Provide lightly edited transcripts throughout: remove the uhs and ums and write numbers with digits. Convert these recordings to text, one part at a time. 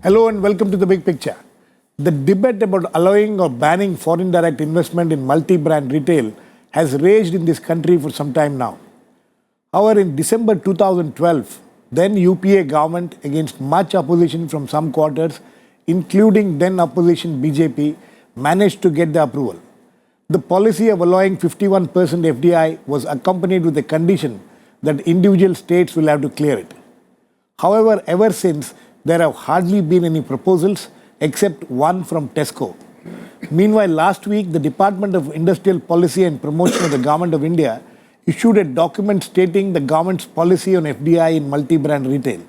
Hello and welcome to The Big Picture. The debate about allowing or banning foreign direct investment in multi-brand retail has raged in this country for some time now. However, in December 2012, then UPA government, against much opposition from some quarters, including then opposition BJP, managed to get the approval. The policy of allowing 51% FDI was accompanied with a condition that individual states will have to clear it. However, ever since, there have hardly been any proposals except one from Tesco. Meanwhile, last week, the Department of Industrial Policy and Promotion of the Government of India issued a document stating the government's policy on FDI in multi-brand retail.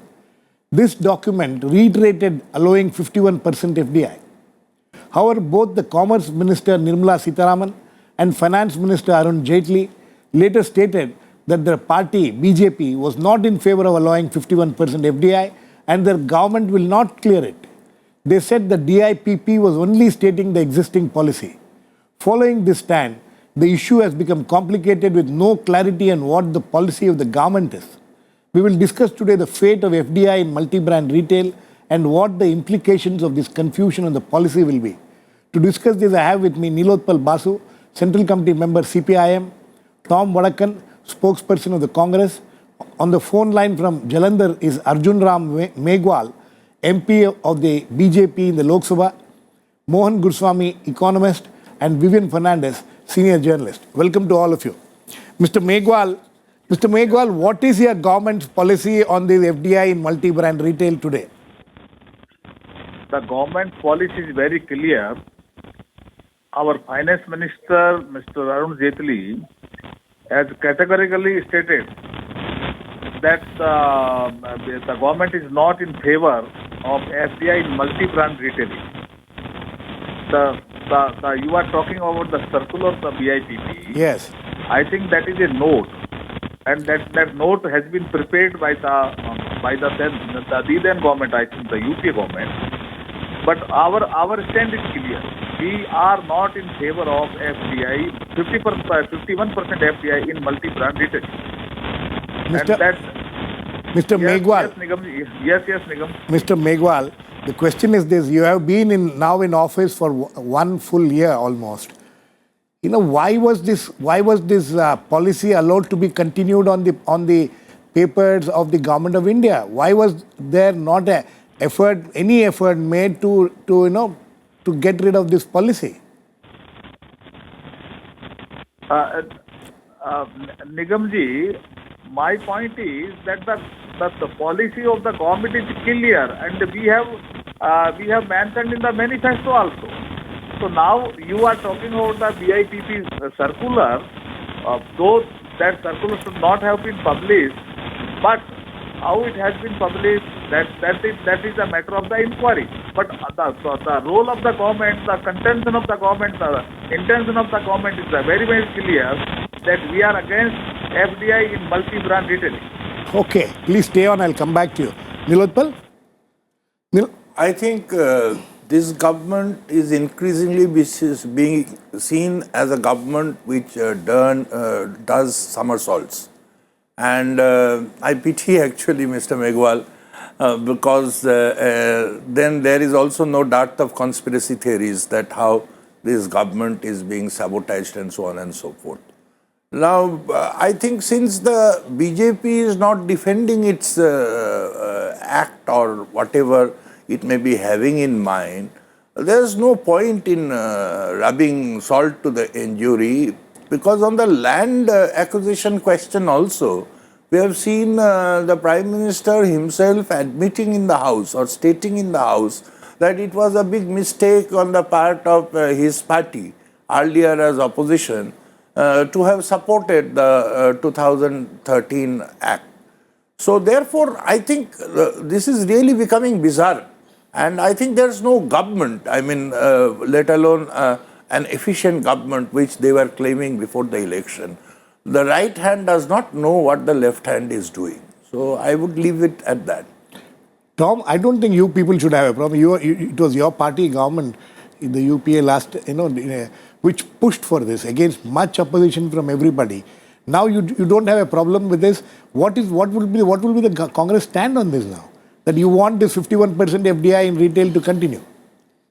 This document reiterated allowing 51% FDI. However, both the Commerce Minister Nirmala Sitharaman and Finance Minister Arun Jaitley later stated that their party, BJP, was not in favor of allowing 51% FDI and their government will not clear it. They said the DIPP was only stating the existing policy. Following this stand, the issue has become complicated with no clarity on what the policy of the government is. We will discuss today the fate of FDI in multi-brand retail and what the implications of this confusion on the policy will be. To discuss this, I have with me Nilotpal Basu, Central Committee member CPIM, Tom Vadakan, spokesperson of the Congress. On the phone line from Jalandhar is Arjun Ram Meghwal, MP of the BJP in the Lok Sabha, Mohan Guruswamy, economist, and Vivian Fernandez, senior journalist. Welcome to all of you. Mr. Meghwal, what is your government's policy on the FDI in multi-brand retail today? The government policy is very clear. Our finance minister, Mr. Arun Jaitley, has categorically stated that the government is not in favor of FDI in multi-brand retailing. You are talking about the circular of the BIPP. Yes. I think that is a note, and that note has been prepared by the then government, I think the UPA government. But our stand is clear. We are not in favor of FDI, 51% FDI in multi-brand retail. Mr. Meghwal. Yes, Nigam. Mr. Meghwal, the question is this: you have been now in office for one full year almost. Why was this policy allowed to be continued on the papers of the Government of India? Why was there not any effort made to get rid of this policy? Nigamji, my point is that the policy of the government is clear, and we have mentioned in the manifesto also. So now you are talking about the BIPP circular. Though that circular should not have been published, but how it has been published, that is a matter of the inquiry. But the role of the government, the contention of the government, the intention of the government is very, very clear that we are against FDI in multi-brand retailing. Okay, please stay on. I'll come back to you. Nilotpal? I think this government is increasingly being seen as a government which does somersaults. And I pity actually Mr. Meghwal because then there is also no doubt of conspiracy theories that how this government is being sabotaged and so on and so forth. Now, I think since the BJP is not defending its act or whatever it may be having in mind, there is no point in rubbing salt to the injury, because on the land acquisition question also, we have seen the Prime Minister himself admitting in the House or stating in the House that it was a big mistake on the part of his party earlier as opposition to have supported the 2013 Act. So therefore, I think this is really becoming bizarre. And I think there's no government, let alone an efficient government, which they were claiming before the election. The right hand does not know what the left hand is doing. So I would leave it at that. Tom, I don't think you people should have a problem. It was your party government in the UPA last, which pushed for this against much opposition from everybody. Now you don't have a problem with this. What will be the Congress stand on this now? that you want this 51% FDI in retail to continue?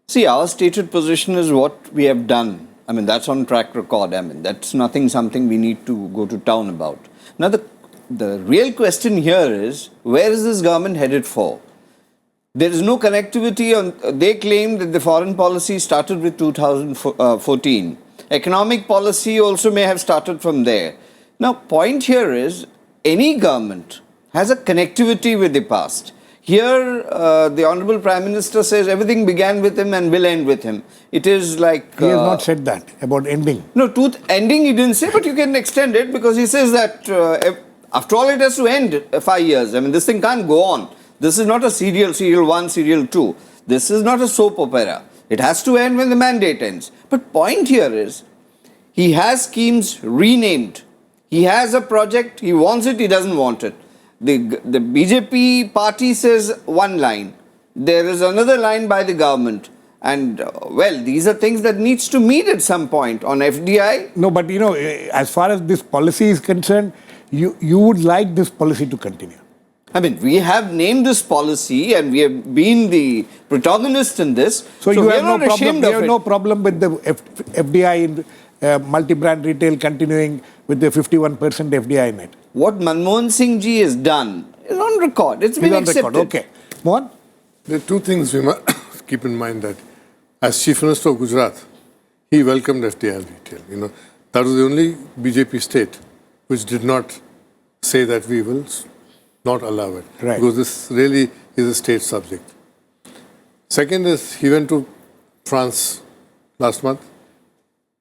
See, our stated position is what we have done. I mean, that's on track record. I mean, that's something we need to go to town about. Now, the real question here is, where is this government headed for? There is no connectivity. They claim that the foreign policy started with 2014. Economic policy also may have started from there. Now, point here is, any government has a connectivity with the past. Here, the Honorable Prime Minister says everything began with him and will end with him. It is like... He has not said that about ending. No, ending he didn't say, but you can extend it because he says that after all it has to end 5 years. I mean, this thing can't go on. This is not a serial 1, serial 2. This is not a soap opera. It has to end when the mandate ends. But point here is, he has schemes renamed. He has a project, he wants it, he doesn't want it. The BJP party says one line. There is another line by the government. And, well, these are things that needs to meet at some point on FDI. No, but as far as this policy is concerned, you would like this policy to continue. I mean, we have named this policy and we have been the protagonist in this. So you have no not problem. ashamed You of have it. no problem with the FDI in multi-brand retail continuing with the 51% FDI in it. What Manmohan Singh ji has done is on record. It's been It's on accepted. record. Okay. Mohan? There are two things we must keep in mind that as Chief Minister of Gujarat, he welcomed FDI in retail. That was the only BJP state which did not say that we will not allow it. Right. Because this really is a state subject. Second is, he went to France last month.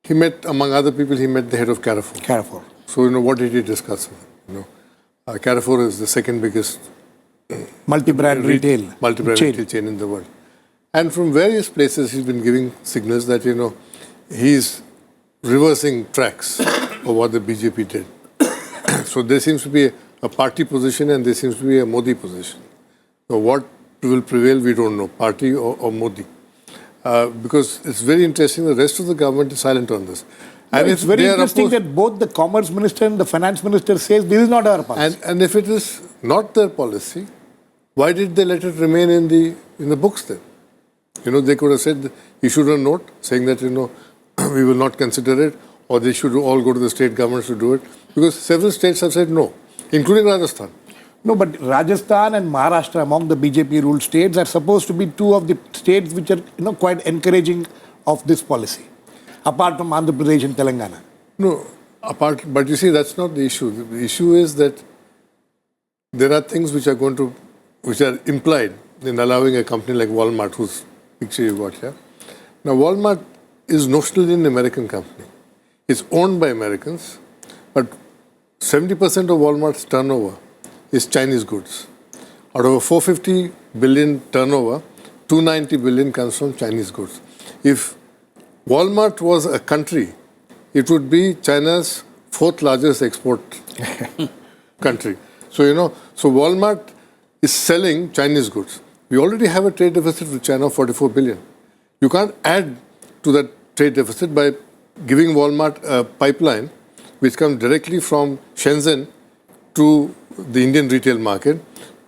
He met, among other people, he met the head of Carrefour. Carrefour. So, what did he discuss with him? Carrefour is the second biggest Multi-brand retail chain. retail chain in the world. And from various places, he's been giving signals that, he's reversing tracks of what the BJP did. So there seems to be a party position and there seems to be a Modi position. So what will prevail, we don't know, party or Modi. Because it's very interesting, the rest of the government is silent on this. And it's very interesting that both the Commerce Minister and the Finance Minister says this is not our policy. And if it is not their policy, why did they let it remain in the books then? They could have said, issued a note saying that, we will not consider it, or they should all go to the state governments to do it. Because several states have said no, including Rajasthan. No, but Rajasthan and Maharashtra, among the BJP-ruled states, are supposed to be two of the states which are, quite encouraging of this policy, apart from Andhra Pradesh and Telangana. No, but you see, that's not the issue. The issue is that there are things which are implied in allowing a company like Walmart, whose picture you got here. Now, Walmart is notionally an American company. It's owned by Americans, but 70% of Walmart's turnover is Chinese goods. Out of a 450 billion turnover, 290 billion comes from Chinese goods. If Walmart was a country, it would be China's fourth largest export country. So, so Walmart is selling Chinese goods. We already have a trade deficit with China of 44 billion. You can't add to that trade deficit by giving Walmart a pipeline which comes directly from Shenzhen to the Indian retail market,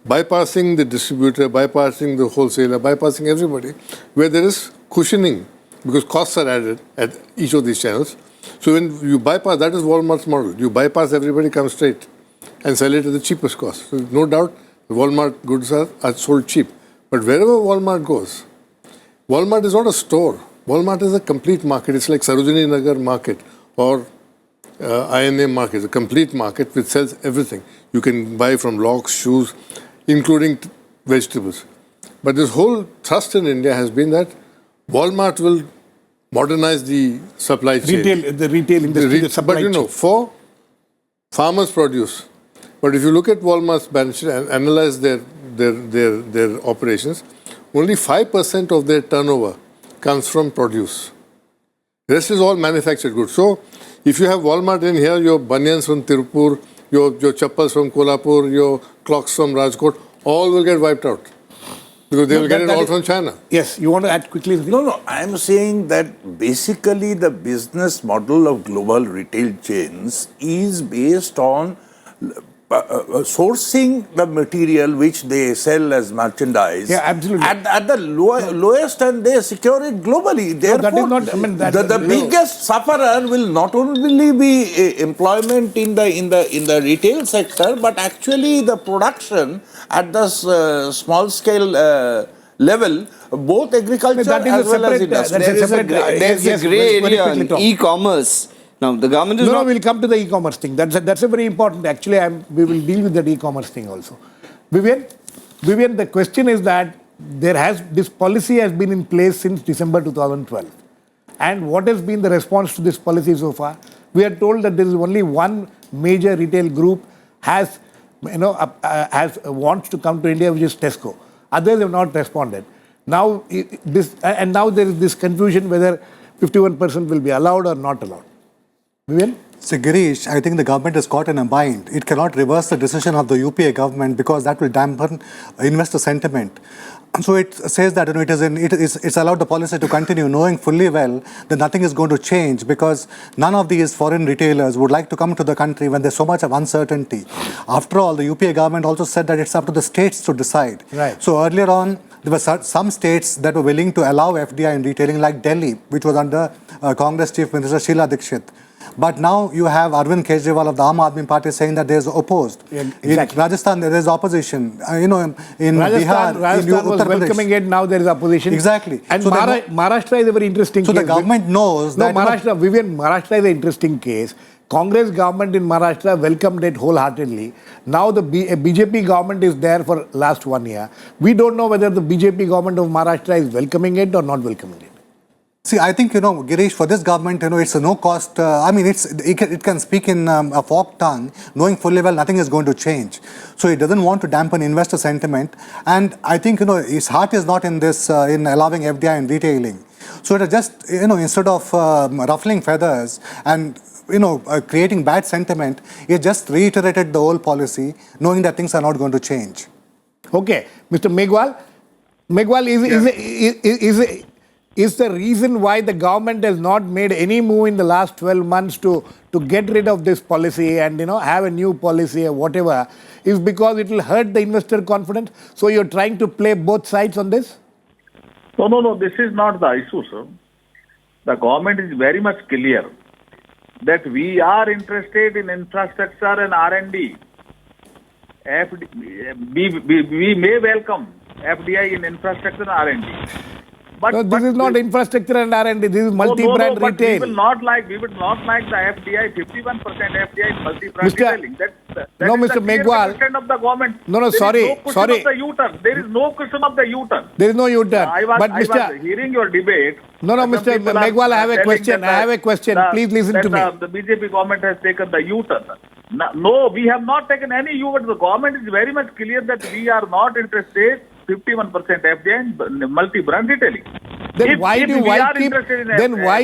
bypassing the distributor, bypassing the wholesaler, bypassing everybody, where there is cushioning, because costs are added at each of these channels. So when you bypass, that is Walmart's model. You bypass everybody, come straight and sell it at the cheapest cost. So no doubt, the Walmart goods are sold cheap. But wherever Walmart goes, Walmart is not a store. Walmart is a complete market. It's like Sarojini Nagar market or INA market, it's a complete market which sells everything. You can buy from locks, shoes, including vegetables. But this whole thrust in India has been that Walmart will modernize the supply chain. The retail industry, the supply chain. For farmers' produce. But if you look at Walmart's balance sheet and analyze their operations, only 5% of their turnover comes from produce. The rest is all manufactured goods. So, if you have Walmart in here, your banyans from Tirupur, your chappals from Kolhapur, your clocks from Rajkot, all will get wiped out. Because they will get it all from China. Yes, you want to add quickly? No, I'm saying that basically the business model of global retail chains is based on sourcing the material which they sell as merchandise Yeah, absolutely. at the lowest, and they secure it globally. Therefore, that is not- I mean, that- the biggest sufferer will not only be employment in the retail sector, but actually the production at the small scale level, both agriculture That is as a well as separate- industry. that's a There is a separate- gray, yes, there's yes, a grey very area quickly, in Tom. e-commerce. Now, the government is No, not... we'll come to the e-commerce thing. That's a very important. Actually, we will deal with that e-commerce thing also. Vivian, the question is that this policy has been in place since December 2012. And what has been the response to this policy so far? We are told that there is only one major retail group has wants to come to India, which is Tesco. Others have not responded. Now now there is this confusion whether 51% will be allowed or not allowed. Vivian? So Girish, I think the government is caught in a bind. It cannot reverse the decision of the UPA government because that will dampen investor sentiment. So it says that it's allowed the policy to continue, knowing fully well that nothing is going to change because none of these foreign retailers would like to come to the country when there's so much of uncertainty. After all, the UPA government also said that it's up to the states to decide. Right. So earlier on, there were some states that were willing to allow FDI in retailing, like Delhi, which was under Congress Chief Minister Sheila Dikshit. But now you have Arvind Kejriwal of the Aam Aadmi Party saying that there's opposed. Yeah, exactly. In Rajasthan, there is opposition. In Bihar, Rajasthan was Uttar Pradesh. welcoming it, now there is opposition. Exactly. And So Maharashtra is a very interesting So case. the government knows No, that... Maharashtra, Vivian, Maharashtra is an interesting case. Congress government in Maharashtra welcomed it wholeheartedly. Now the BJP government is there for last 1 year. We don't know whether the BJP government of Maharashtra is welcoming it or not welcoming it. See, I think, Girish, for this government, it's a no-cost... it can speak in a forked tongue, knowing fully well nothing is going to change. So it doesn't want to dampen investor sentiment. And I think, its heart is not in this, in allowing FDI in retailing. So it is just, instead of ruffling feathers and, creating bad sentiment, it just reiterated the old policy, knowing that things are not going to change. Okay, Mr. Megwal. Megwal, is the reason why the government has not made any move in the last 12 months to get rid of this policy and have a new policy or whatever is because it will hurt the investor confidence? So you're trying to play both sides on this? No. This is not the issue, sir. The government is very much clear that we are interested in infrastructure and R&D. We may welcome FDI in infrastructure and R&D. No, this is not infrastructure and R&D. This is multi-brand but retail. we will not like the FDI, 51% FDI multi-brand Mr. retailing. That No, is Mr. the clear Megwal. commitment of the government. No, There is sorry. no question of the U-turn. There is no question of the U-turn. There is no U-turn. I was hearing your debate. No, Some Mr. people are Megwal, I have a telling question. that I have a question. Please listen to me. The BJP government has taken the U-turn. No, we have not taken any U-turn. The government is very much clear that we are not interested 51% FDI in multi-brand retailing. Then why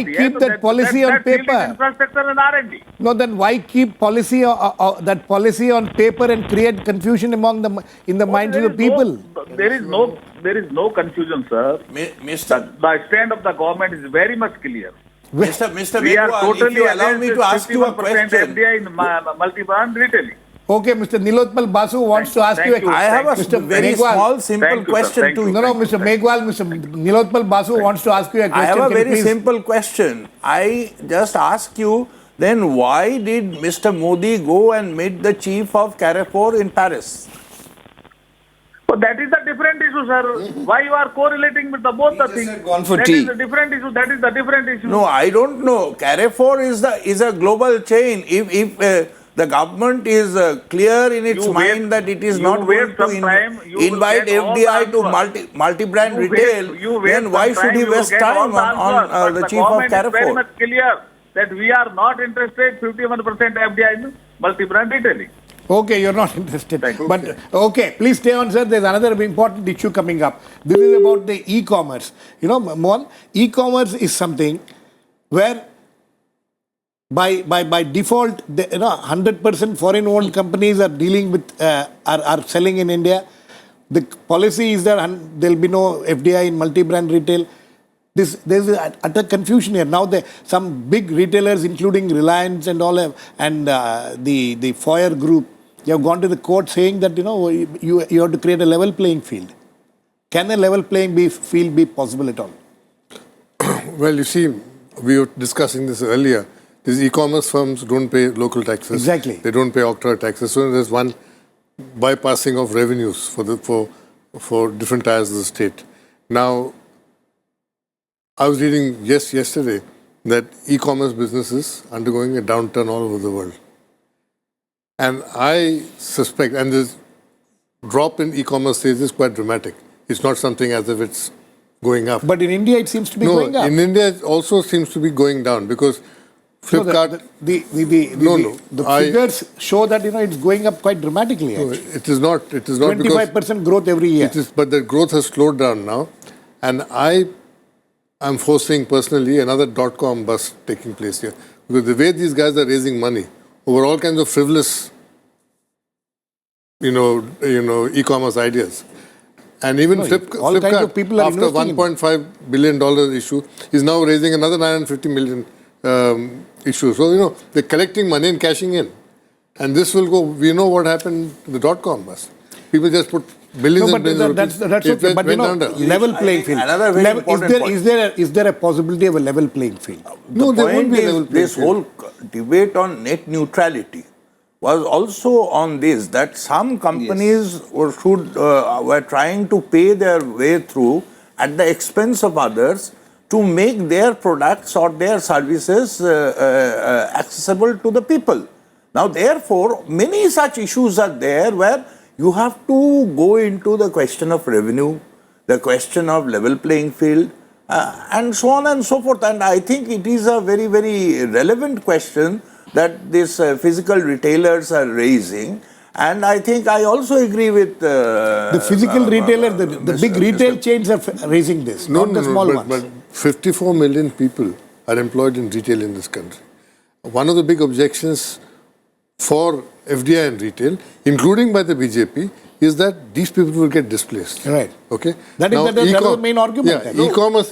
keep that policy on paper? Infrastructure and R&D. No, then why keep that policy on paper and create confusion in the minds of the people? There is no confusion, sir. The stand of the government is very much clear. Mr. We are Megwal, totally if you allow me to ask you a 51% question. FDI in multi-brand retailing. Okay, Mr. Nilotpal Basu wants to ask you a Thank you. I have a Mr. very Megwal. small, simple Thank you, sir. question Thank to you. you. No, Mr. Megwal, Mr. Nilotpal Basu wants to ask you a question. I have a Can you very please- simple question. I just ask you, then why did Mr. Modi go and meet the chief of Carrefour in Paris? So that is a different issue, sir. Why you are correlating with both the things? gone for That tea. is a different issue. That is the different issue. No, I don't know. Carrefour is a global chain. If the government is clear in its You mind wait- that it is you not wait going to some time, you will invite get all the FDI to answers. multi-brand You retail, wait then why some should he you will waste get all time the answers. on But the chief of government is very Carrefour? much clear that we are not interested 51% FDI in multi-brand retailing. Okay, you're not interested. Thank you. But okay, please stay on, sir. There's another important issue coming up. This is about the e-commerce. Mohan, e-commerce is something where by default, 100% foreign-owned companies are dealing with, are selling in India. The policy is that there'll be no FDI in multi-brand retail. There's utter confusion here. Now, some big retailers, including Reliance and all, and the Foyer Group, You have gone to the court saying that, you have to create a level playing field. Can a level playing field be possible at all? Well, you see, we were discussing this earlier. These e-commerce firms don't pay local taxes. Exactly. They don't pay octroi taxes. So there's one bypassing of revenues for different tiers of the state. Now, I was reading yesterday that e-commerce business is undergoing a downturn all over the world. And I suspect, and this drop in e-commerce sales is quite dramatic. It's not something as if it's going up. But in India, it seems to be going up. In India, it also seems to be going down because Flipkart. The figures show that it's going up quite dramatically. No, Actually. it is not. It is not 25% growth every year. It is, but the growth has slowed down now, and I am foreseeing personally another dot-com bust taking place here because the way these guys are raising money over all kinds of frivolous, e-commerce ideas, and even all kinds Flipkart, of people are after investing in $1.5 billion issue, is now raising another 950 million issue. So they're collecting money and cashing in, and this will go. We know what happened to the dot-com bust. People just put billions and billions of rupees. That's It okay. But went under. level playing field. Another very important point. Is there a possibility of a level playing field? No, there won't point be a is level playing this field. whole debate on net neutrality was also on this, that some companies were trying to pay their way through at the expense of others to make their products or their services accessible to the people. Now, therefore, many such issues are there where you have to go into the question of revenue, the question of level playing field, and so on and so forth. And I think it is a very, very relevant question that these physical retailers are raising. And I think I also agree with the physical retailer, the big retail chains are raising this, not the small ones. But 54 million people are employed in retail in this country. One of the big objections for FDI in retail, including by the BJP, is that these people will get displaced. Right. Okay. That is the main argument. Yeah,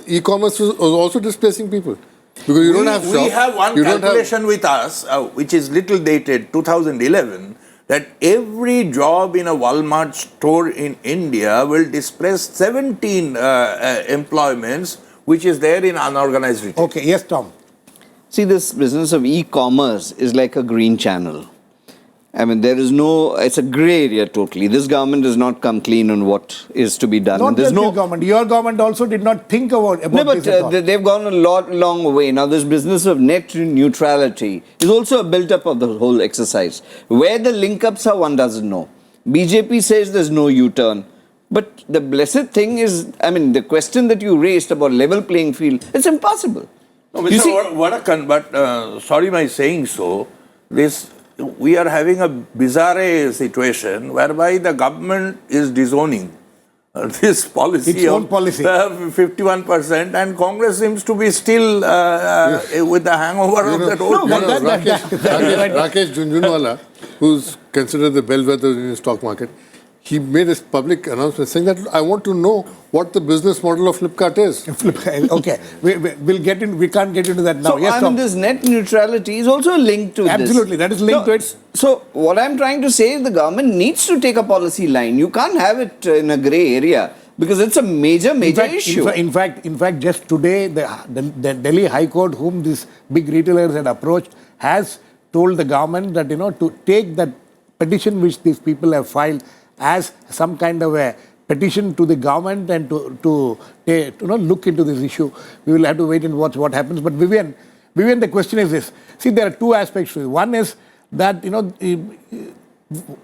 e-commerce was also displacing people because you don't have shops. We have one calculation with us, which is little dated, 2011, that every job in a Walmart store in India will displace 17 employments, which is there in unorganized retail. Okay, yes, Tom. See, this business of e-commerce is like a green channel. I mean, it's a grey area totally. This government does not come clean on what is to be done. Not just your government. Your government also did not think about no, but this at all. they've gone a long way. Now, this business of net neutrality is also a built-up of the whole exercise. Where the link-ups are, one doesn't know. BJP says there's no U-turn. But the blessed thing is, the question that you raised about level playing field, it's impossible. No, Mr. Sorry my saying so, we are having a bizarre situation whereby the government is disowning this policy its own policy. 51%, and Congress seems to be still with the hangover of that old. Rakesh Jhunjhunwala, who's considered the bellwether in the stock market, he made a public announcement saying that I want to know what the business model of Flipkart is. Okay, we'll get in. We can't get into that now. So, Yes, Tom. this net neutrality is also linked to this. Absolutely, that is linked to it. So, what I'm trying to say is the government needs to take a policy line. You can't have it in a grey area because it's a major issue. In fact, just today, the Delhi High Court, whom these big retailers had approached, has told the government that to take that petition which these people have filed as some kind of a petition to the government and to look into this issue. We will have to wait and watch what happens. But Vivian, the question is this. See, there are two aspects to it. One is that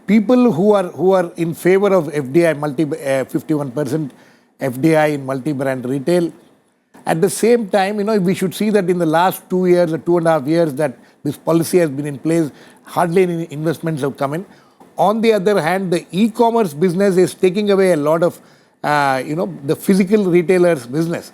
people who are in favor of FDI, 51% FDI in multi-brand retail. At the same time, we should see that in the last 2 years or 2.5 years that this policy has been in place, hardly any investments have come in. On the other hand, the e-commerce business is taking away a lot of, the physical retailers' business.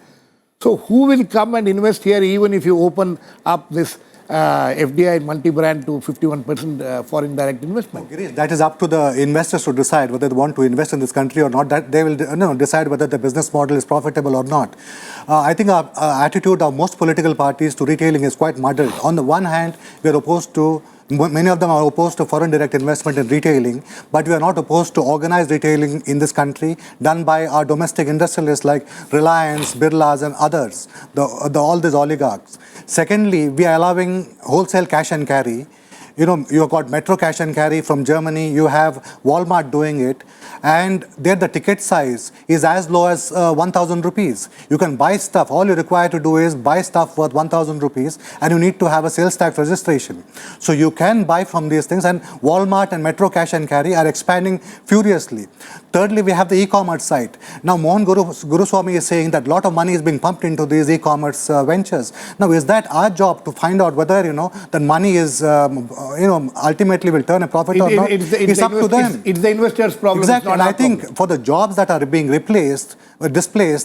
So who will come and invest here even if you open up this FDI multi-brand to 51% foreign direct investment? Girish, that is up to the investors to decide whether they want to invest in this country or not. That they will decide whether the business model is profitable or not. I think our attitude of most political parties to retailing is quite muddled. On the one hand, we are opposed to Many of them are opposed to foreign direct investment in retailing, but we are not opposed to organized retailing in this country done by our domestic industrialists like Reliance, Birlas, and others, all these oligarchs. Secondly, we are allowing wholesale cash and carry. You know, you've got Metro Cash and Carry from Germany, you have Walmart doing it, and there the ticket size is as low as 1,000 rupees. You can buy stuff, all you require to do is buy stuff worth 1,000 rupees, and you need to have a sales tax registration. So you can buy from these things, and Walmart and Metro Cash and Carry are expanding furiously. Thirdly, we have the e-commerce site. Now, Mohan Guruswamy is saying that a lot of money is being pumped into these e-commerce ventures. Now, is that our job to find out whether, that money is, ultimately will turn a profit or not? It's up to them. It's the investors' problem. Exactly. And I think for the jobs that are being displaced,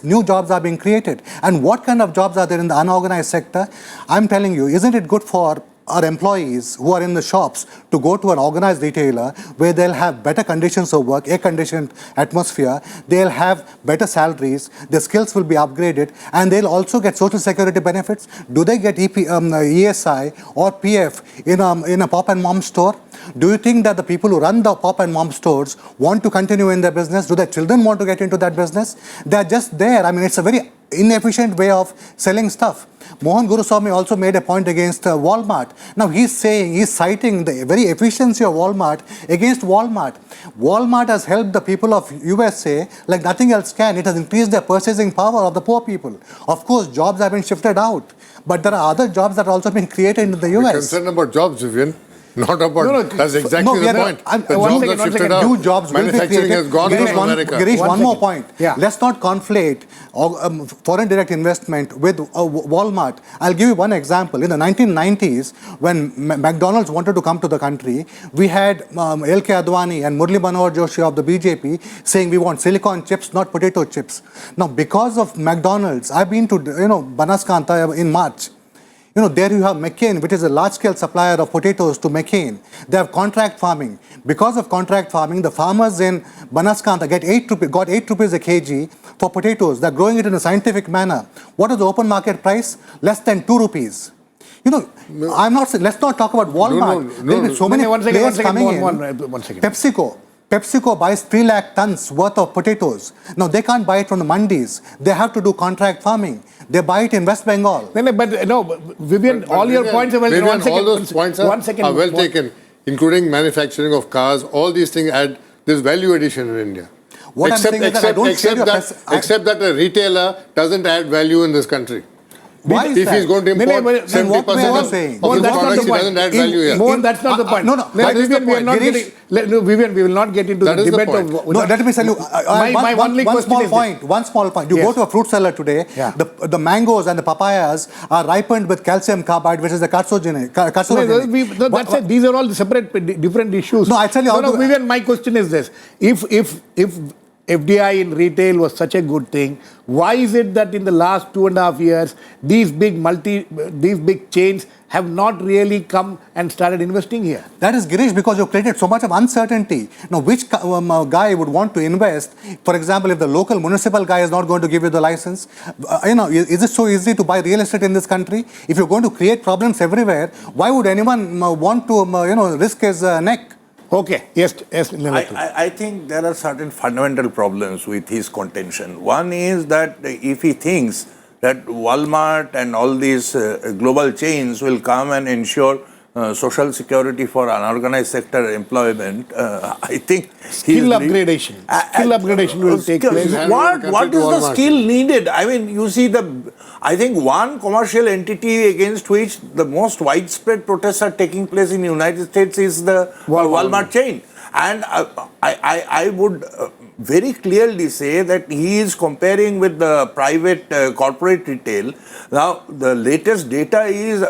new jobs are being created. And what kind of jobs are there in the unorganized sector? I'm telling you, isn't it good for our employees who are in the shops to go to an organized retailer where they'll have better conditions of work, air-conditioned atmosphere, they'll have better salaries, their skills will be upgraded, and they'll also get social security benefits? Do they get ESI or PF in a pop and mom store? Do you think that the people who run the pop and mom stores want to continue in their business? Do their children want to get into that business? They're just there. I mean, it's a very inefficient way of selling stuff. Mohan Guruswamy also made a point against Walmart. Now he's citing the very efficiency of Walmart against Walmart. Walmart has helped the people of USA like nothing else can. It has increased their purchasing power of the poor people. Of course, jobs have been shifted out, but there are other jobs that are also being created in the US. We're concerned about jobs, Vivian. Not about, that's exactly the point. The jobs are shifted out. New jobs will be Manufacturing created. has gone from America. Girish, one more second. point. Yeah. Let's not conflate foreign direct investment with Walmart. I'll give you one example. In the 1990s, when McDonald's wanted to come to the country, we had L.K. Advani and Murli Manohar Joshi of the BJP saying we want silicon chips, not potato chips. Now, because of McDonald's, I've been to Banaskantha in March. There you have McCain, which is a large-scale supplier of potatoes to McCain. They have contract farming. Because of contract farming, the farmers in Banaskantha got 8 rupees a kg for potatoes. They're growing it in a scientific manner. What is the open market price? Less than 2 rupees. I'm not saying, let's not talk about Walmart. There will be so many players coming in. One second. PepsiCo buys 3 lakh tons worth of potatoes. Now, they can't buy it from the mandis. They have to do contract farming. They buy it in West Bengal. Vivian, all your points are well taken. Vivian, all those points are well taken, including manufacturing of cars. All these things add this value addition in India. What I'm saying is that I don't share your except that a retailer doesn't add value in this country. Why is if that? he's going to import then what 70% way are you of saying? his Mohan, that's not products, the he point. doesn't add value here. Mohan, that's not the point. No, that is the Vivian, we are point. not Girish, Vivian, we will not get into the That is the debate point. of... No, let me tell you. One small point. You Yes. go to a fruit seller today, Yeah. the mangoes and the papayas are ripened with calcium carbide, which is a carcinogenic. That's it. These are all separate, different issues. No, I tell you No, Vivian, my question is this. If FDI in retail was such a good thing, why is it that in the last 2.5 years, these big chains have not really come and started investing here? That is, Girish, because you've created so much of uncertainty. Now, which guy would want to invest? For example, if the local municipal guy is not going to give you the license, is it so easy to buy real estate in this country? If you're going to create problems everywhere, why would anyone want to, risk his neck? Okay, yes. I think there are certain fundamental problems with his contention. One is that if he thinks that Walmart and all these global chains will come and ensure social security for unorganized sector employment, I think Skill upgradation will take place. What is the skill needed? I mean, you see I think one commercial entity against which the most widespread protests are taking place in the United States is the Walmart chain. And I would very clearly say that he is comparing with the private corporate retail. Now, the latest data is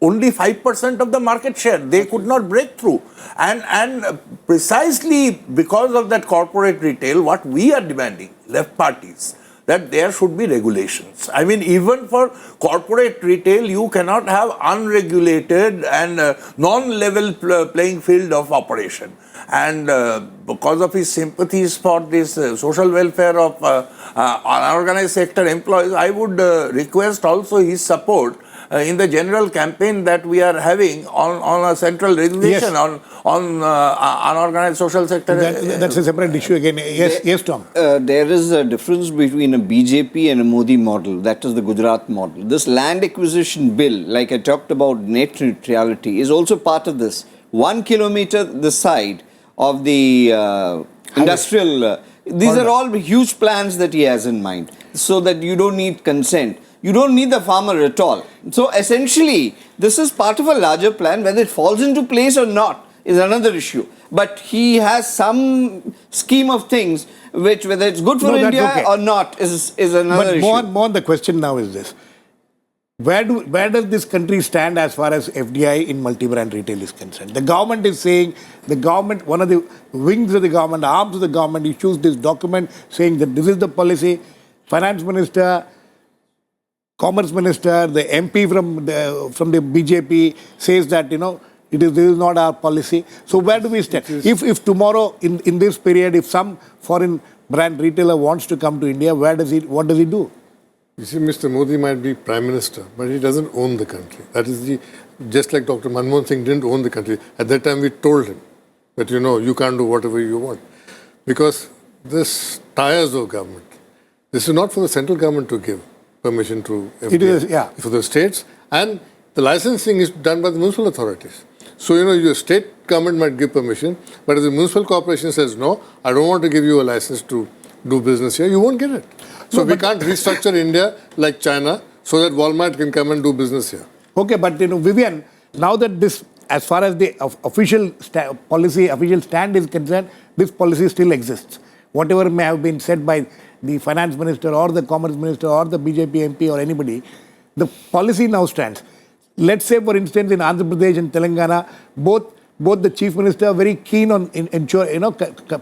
only 5% of the market share. They could not break through. And precisely because of that corporate retail, what we are demanding, left parties, that there should be regulations. I mean, even for corporate retail, you cannot have unregulated and non-level playing field of operation. And because of his sympathies for this social welfare of unorganized sector employees, I would request also his support in the general campaign that we are having on a central regulation Yes. on unorganized social sector. That's a separate issue again. Yes, Tom. There is a difference between a BJP and a Modi model. That is the Gujarat model. This land acquisition bill, like I talked about net neutrality, is also part of this. 1 kilometer this side of the industrial. These are all huge plans that he has in mind, so that you don't need consent. You don't need the farmer at all. So essentially, this is part of a larger plan. Whether it falls into place or not is another issue. But he has some scheme of things which, whether it's good for No, that's India okay. or not, is another But issue. more the question now is this. Where does this country stand as far as FDI in multi-brand retail is concerned? The government is saying, one of the wings of the government, arms of the government issues this document saying that this is the policy. Finance Minister, Commerce Minister, the MP from the BJP says that, this is not our policy. So where do we stand? If tomorrow in this period, if some foreign brand retailer wants to come to India, what does he do? You see, Mr. Modi might be Prime Minister, but he doesn't own the country. That is just like Dr. Manmohan Singh didn't own the country. At that time, we told him that, you can't do whatever you want. Because this tires of government. This is not for the central government to give permission to FDI. It is, yeah. For the states. And the licensing is done by the municipal authorities. So, your state government might give permission, but if the municipal corporation says, no, I don't want to give you a license to do business here, you won't get it. So we can't restructure India like China so that Walmart can come and do business here. Okay, but Vivian, now that this, as far as the official policy, official stand is concerned, this policy still exists. Whatever may have been said by the finance minister or the commerce minister or the BJP MP or anybody, the policy now stands. Let's say, for instance, in Andhra Pradesh and Telangana, both the chief minister are very keen on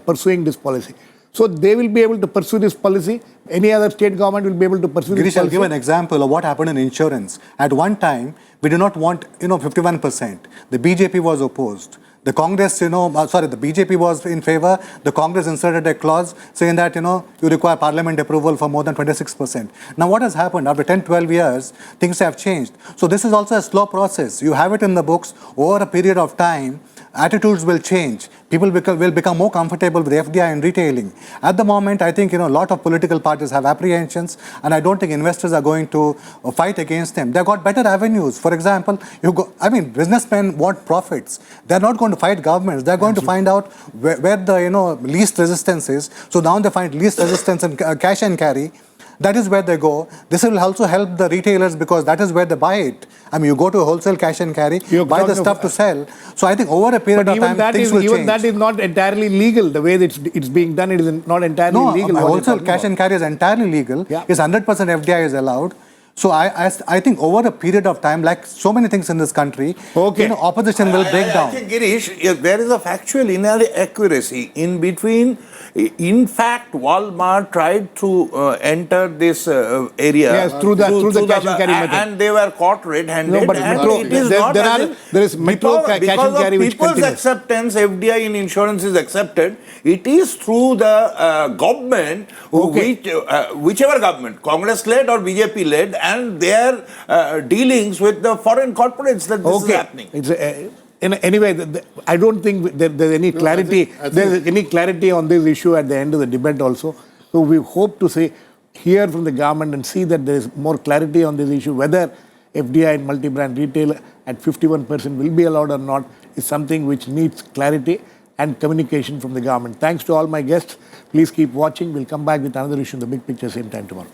pursuing this policy. So they will be able to pursue this policy. Any other state government will be able to pursue this Girish, I'll policy. give an example of what happened in insurance. At one time, we did not want, 51%. The BJP was opposed. The Congress, the BJP was in favor. The Congress inserted a clause saying that, you require parliament approval for more than 26%. Now, what has happened? After 10, 12 years, things have changed. So this is also a slow process. You have it in the books. Over a period of time, attitudes will change. People will become more comfortable with FDI and retailing. At the moment, I think, a lot of political parties have apprehensions, and I don't think investors are going to fight against them. They've got better avenues. For example, businessmen want profits. They're not going to fight governments. They're going to find out where the, least resistance is. So now they find least resistance and cash and carry. That is where they go. This will also help the retailers because that is where they buy it. You go to a wholesale cash and carry, buy the stuff to sell. So I think over a period of time, things will change. Even that is not entirely legal. The way that it's being done, it is not entirely legal. No, wholesale cash and carry is entirely legal. Yeah. It's 100% FDI is allowed. So I think over a period of time, like so many things in this country, opposition will break down. I think, Girish, there is a factual inaccuracy in between. In fact, Walmart tried to enter this area. Yes, through the cash and carry method. And they were caught red-handed. No, but and Metro, it is there is Metro cash and carry which people's continues. acceptance, FDI in insurance is accepted. It is through the government, whichever government, Congress-led or BJP-led, and their dealings with the foreign corporates that this is happening. Anyway, I don't think there's any clarity. There's any clarity on this issue at the end of the debate also. So we hope to hear from the government and see that there is more clarity on this issue. Whether FDI and multi-brand retail at 51% will be allowed or not is something which needs clarity and communication from the government. Thanks to all my guests. Please keep watching. We'll come back with another issue in the big picture same time tomorrow.